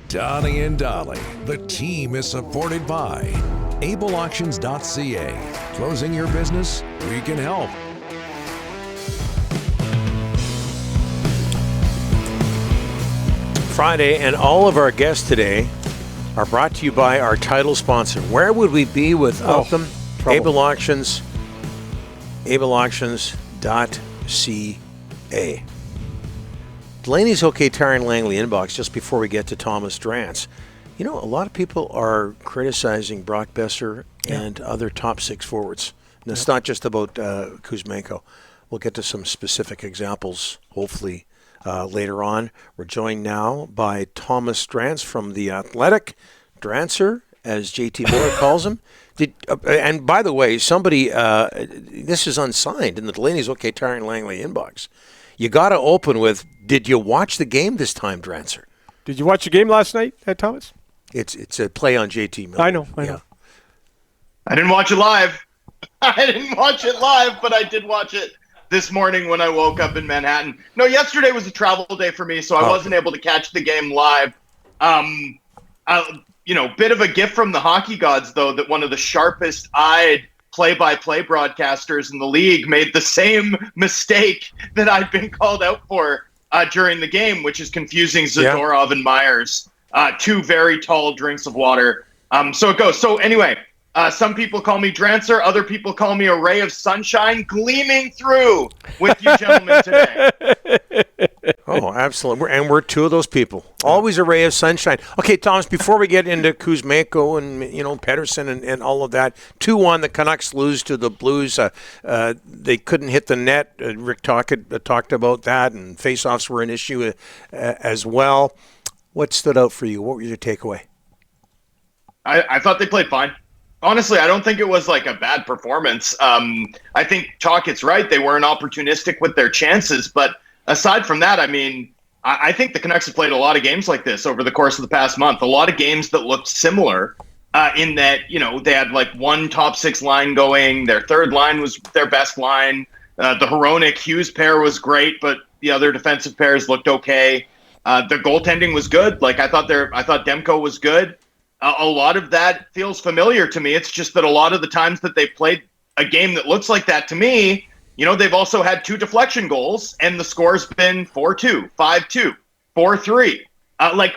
Donnie and Dolly. The team is supported by ableauctions.ca. Closing your business? We can help. Friday, and all of our guests today are brought to you by our title sponsor. Where would we be without them? Trouble. Able Auctions, ableauctions.ca. Delaney's OK Tire and Langley inbox just before we get to Thomas Drance. You know, a lot of people are criticizing Brock Besser and other top six forwards. And it's not just about Kuzmenko. We'll get to some specific examples, hopefully, later on. We're joined now by Thomas Drance from The Athletic. Drancer, as JT Miller calls him. And by the way, somebody, this is unsigned in the Delaney's OK Tire and Langley inbox. You got to open with, did you watch the game this time, Drancer? Did you watch the game last night, Thomas? It's a play on JT Miller. I know. I didn't watch it live. But I did watch it this morning when I woke up in Manhattan. No, yesterday was a travel day for me, so I wasn't able to catch the game live. Bit of a gift from the hockey gods, though, that one of the sharpest-eyed play-by-play broadcasters in the league made the same mistake that I'd been called out for during the game, which is confusing Zadorov and Myers, two very tall drinks of water. So it goes. So anyway, some people call me Drancer. Other people call me a ray of sunshine gleaming through with you gentlemen today. Oh, absolutely. And we're two of those people. Always a ray of sunshine. Okay, Thomas, before we get into Kuzmenko and, Pettersson and all of that, 2-1, the Canucks lose to the Blues. They couldn't hit the net. Rick talked about that, and faceoffs were an issue as well. What stood out for you? What was your takeaway? I thought they played fine. Honestly, I don't think it was like a bad performance. I think Chalkett's right. They weren't opportunistic with their chances. But aside from that, I think the Canucks have played a lot of games like this over the course of the past month. A lot of games that looked similar in that, they had like one top six line going. Their third line was their best line. The Hronek-Hughes pair was great, but the other defensive pairs looked okay. The goaltending was good. I thought Demko was good. A lot of that feels familiar to me. It's just that a lot of the times that they've played a game that looks like that to me, they've also had two deflection goals, and the score's been 4-2, 5-2, 4-3.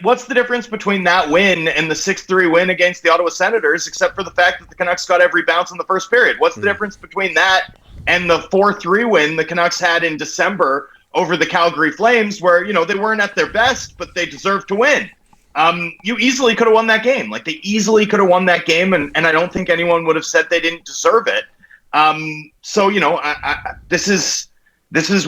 What's the difference between that win and the 6-3 win against the Ottawa Senators, except for the fact that the Canucks got every bounce in the first period? What's the difference between that and the 4-3 win the Canucks had in December over the Calgary Flames, where, they weren't at their best, but they deserved to win? You easily could have won that game. They easily could have won that game, and I don't think anyone would have said they didn't deserve it. This is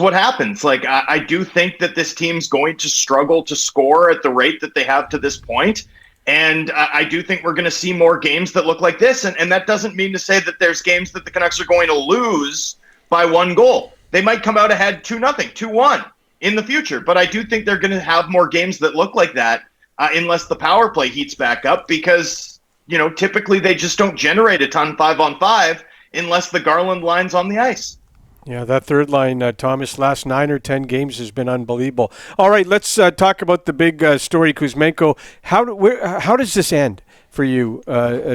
what happens. I do think that this team's going to struggle to score at the rate that they have to this point, and I do think we're going to see more games that look like this, and that doesn't mean to say that there's games that the Canucks are going to lose by one goal. They might come out ahead 2-0, 2-1 in the future, but I do think they're going to have more games that look like that. Unless the power play heats back up, because, typically they just don't generate a ton 5-on-5 unless the Garland line's on the ice. Yeah, that third line, Thomas, last 9 or 10 games has been unbelievable. All right, let's talk about the big story, Kuzmenko. How does this end for you,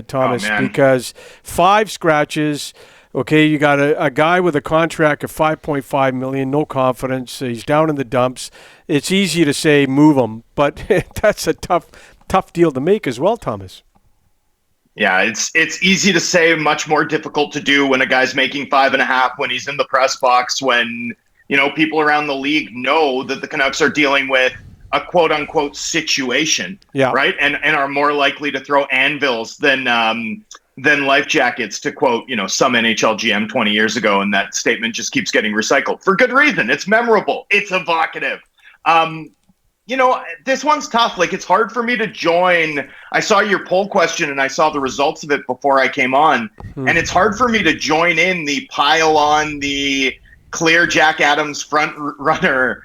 Thomas? Because 5 scratches. Okay, you got a guy with a contract of $5.5 million, no confidence. He's down in the dumps. It's easy to say move him, but that's a tough deal to make as well, Thomas. Yeah, it's easy to say, much more difficult to do when a guy's making 5.5, when he's in the press box, when people around the league know that the Canucks are dealing with a quote unquote situation, right, and are more likely to throw anvils than life jackets, to quote, some NHL GM 20 years ago. And that statement just keeps getting recycled for good reason. It's memorable. It's evocative. This one's tough. It's hard for me to join. I saw your poll question and I saw the results of it before I came on. And it's hard for me to join in the pile on the clear Jack Adams front runner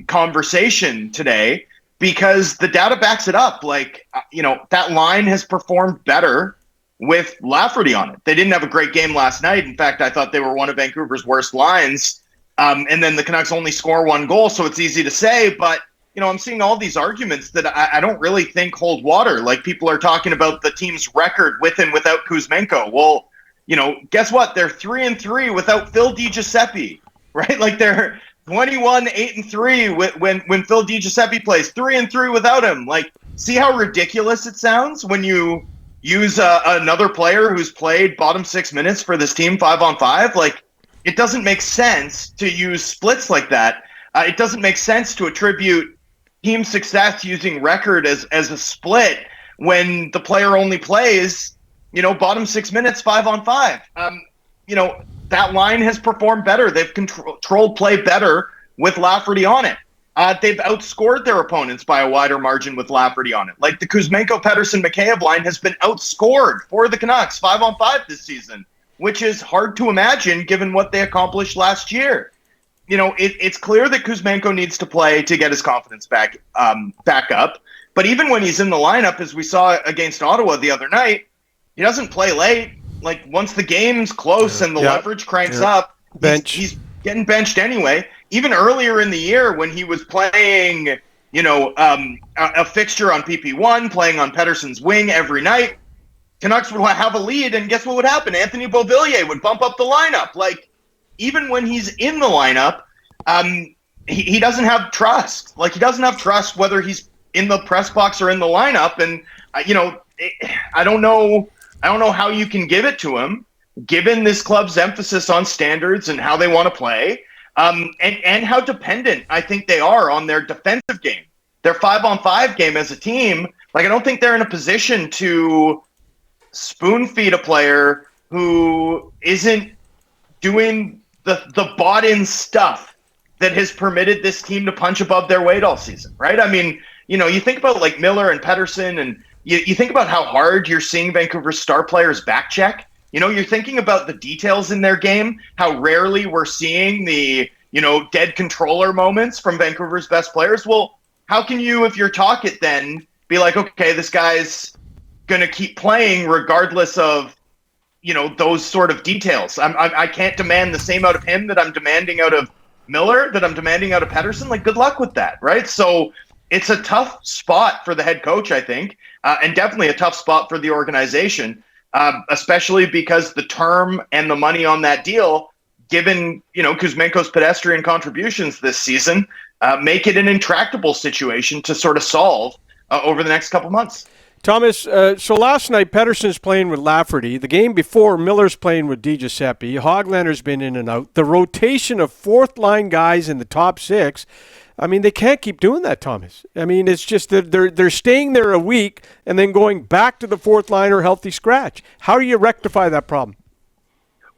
conversation today, because the data backs it up. That line has performed better with Lafferty on it. They didn't have a great game last night. In fact, I thought they were one of Vancouver's worst lines. And then the Canucks only score 1 goal, so it's easy to say. But I'm seeing all these arguments that I don't really think hold water. Like, people are talking about the team's record with and without Kuzmenko. Well, guess what? They're 3-3 without Phil DiGiuseppe, right? Like, they're 21-8-3 when Phil DiGiuseppe plays, 3-3 without him. Like, see how ridiculous it sounds when you use another player who's played bottom 6 minutes for this team 5-on-5? Like, it doesn't make sense to use splits like that. It doesn't make sense to attribute team success using record as a split when the player only plays, bottom 6 minutes 5-on-5. That line has performed better. They've controlled play better with Lafferty on it. They've outscored their opponents by a wider margin with Lafferty on it. Like, the Kuzmenko, Pettersson, Mikheyev line has been outscored for the Canucks 5-on-5 this season, which is hard to imagine given what they accomplished last year. It's clear that Kuzmenko needs to play to get his confidence back up. But even when he's in the lineup, as we saw against Ottawa the other night, he doesn't play late. Like, once the game's close and the leverage cranks up, he's getting benched anyway. Even earlier in the year when he was playing, a fixture on PP1, playing on Pettersson's wing every night, Canucks would have a lead, and guess what would happen? Anthony Beauvillier would bump up the lineup. Like, even when he's in the lineup, he doesn't have trust. Like, he doesn't have trust whether he's in the press box or in the lineup. And, I don't know how you can give it to him, given this club's emphasis on standards and how they want to play, and how dependent I think they are on their defensive game. Their 5-on-5 game as a team, like, I don't think they're in a position to spoon feed a player who isn't doing the bought-in stuff that has permitted this team to punch above their weight all season, right? I mean, you think about, like, Miller and Pettersson, and you think about how hard you're seeing Vancouver's star players back check. You're thinking about the details in their game, how rarely we're seeing the, dead controller moments from Vancouver's best players. Well, how can you, if you're Tocchet, then be like, okay, this guy's going to keep playing regardless of, those sort of details. I can't demand the same out of him that I'm demanding out of Miller, that I'm demanding out of Pettersson. Like, good luck with that, right? So it's a tough spot for the head coach, I think, and definitely a tough spot for the organization, especially because the term and the money on that deal, given, Kuzmenko's pedestrian contributions this season, make it an intractable situation to sort of solve over the next couple months. Thomas, so last night Pettersson's playing with Lafferty. The game before, Miller's playing with DiGiuseppe. Hoglander's been in and out. The rotation of fourth-line guys in the top 6, I mean, they can't keep doing that, Thomas. I mean, it's just that they're staying there a week and then going back to the fourth-liner healthy scratch. How do you rectify that problem?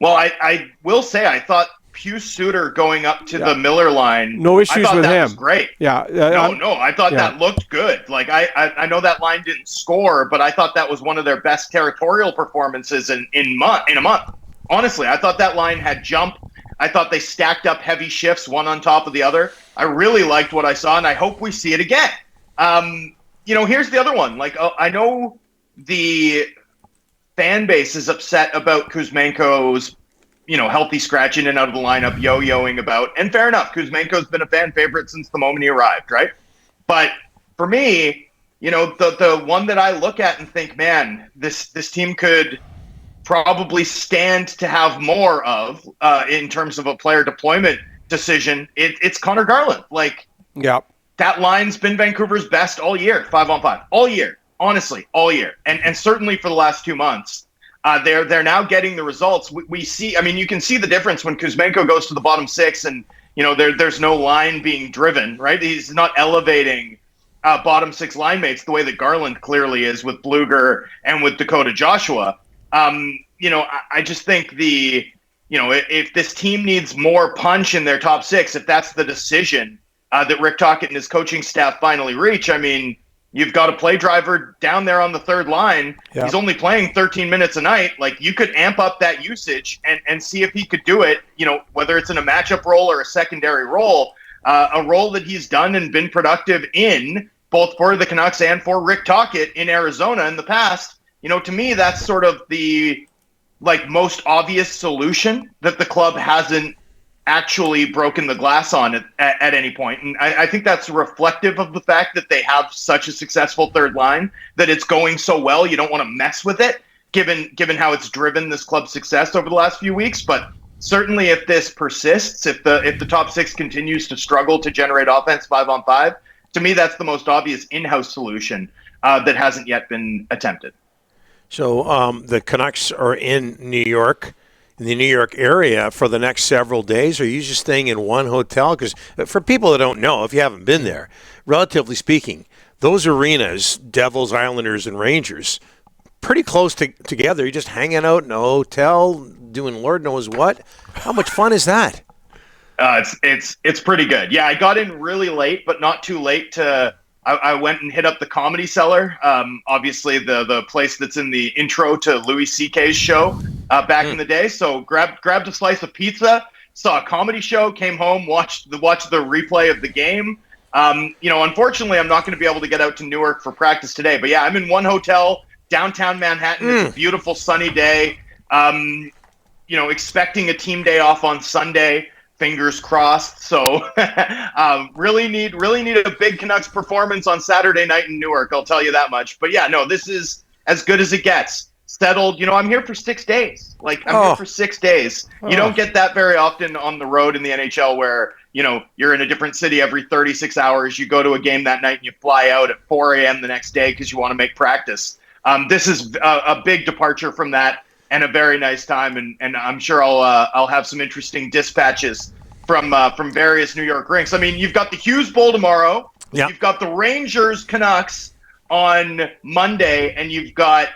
Well, I will say I thought Pius Suter going up to the Miller line. No issues with him. Was great. Yeah. I thought that looked good. Like, I know that line didn't score, but I thought that was one of their best territorial performances in a month. Honestly, I thought that line had jump. I thought they stacked up heavy shifts, one on top of the other. I really liked what I saw, and I hope we see it again. Here's the other one. Like, I know the fan base is upset about Kuzmenko's healthy scratch in and out of the lineup, yo-yoing about. And fair enough, Kuzmenko's been a fan favorite since the moment he arrived, right? But for me, the one that I look at and think, man, this team could probably stand to have more of in terms of a player deployment decision, it's Connor Garland. Like, that line's been Vancouver's best all year, 5-on-5. All year, honestly, all year. And certainly for the last 2 months. They're now getting the results. We see. I mean, you can see the difference when Kuzmenko goes to the bottom 6, and there's no line being driven. Right, he's not elevating bottom 6 line mates the way that Garland clearly is with Bluger and with Dakota Joshua. I just think if this team needs more punch in their top 6, if that's the decision that Rick Tocchet and his coaching staff finally reach, I mean, you've got a play driver down there on the third line. Yeah. He's only playing 13 minutes a night. Like, you could amp up that usage and see if he could do it, whether it's in a matchup role or a secondary role, a role that he's done and been productive in, both for the Canucks and for Rick Tocchet in Arizona in the past. To me, that's sort of the most obvious solution that the club hasn't actually broken the glass on at any point. And I think that's reflective of the fact that they have such a successful third line, that it's going so well. You don't want to mess with it, given how it's driven this club's success over the last few weeks. But certainly if this persists, if the top six continues to struggle to generate offense 5-on-5, to me, that's the most obvious in-house solution that hasn't yet been attempted. So the Canucks are in New York, in the New York area for the next several days. Are you just staying in one hotel? Because for people that don't know, if you haven't been there, relatively speaking, those arenas, Devils, Islanders, and Rangers, pretty close together. You're just hanging out in a hotel, doing Lord knows what. How much fun is that? It's pretty good. Yeah, I got in really late, but not too late to. I went and hit up the Comedy Cellar, obviously the place that's in the intro to Louis C.K.'s show back in the day. So grabbed a slice of pizza, saw a comedy show, came home, watched the replay of the game. Unfortunately, I'm not going to be able to get out to Newark for practice today. But yeah, I'm in one hotel, downtown Manhattan. It's a beautiful sunny day. Expecting a team day off on Sunday. Fingers crossed. So really need a big Canucks performance on Saturday night in Newark. I'll tell you that much. But yeah, no, this is as good as it gets. Settled. I'm here for 6 days. I'm here for 6 days. You don't get that very often on the road in the NHL where, you're in a different city every 36 hours. You go to a game that night and you fly out at 4 a.m. the next day because you want to make practice. This is a big departure from that. And a very nice time, and I'm sure I'll have some interesting dispatches from various New York rinks. I mean, you've got the Hughes Bowl tomorrow. Yep. You've got the Rangers Canucks on Monday, and you've got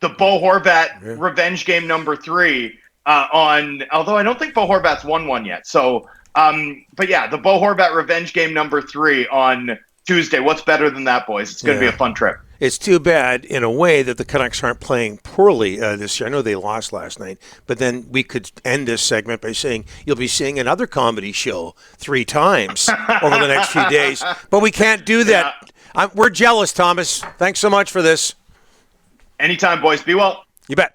the Bo Horvat revenge game number 3 on. Although I don't think Bo Horvat's won one yet. So, but yeah, the Bo Horvat revenge game number 3 on Tuesday. What's better than that, boys? It's going to be a fun trip. It's too bad, in a way, that the Canucks aren't playing poorly this year. I know they lost last night, but then we could end this segment by saying you'll be seeing another comedy show 3 times over the next few days. But we can't do that. Yeah. We're jealous, Thomas. Thanks so much for this. Anytime, boys. Be well. You bet.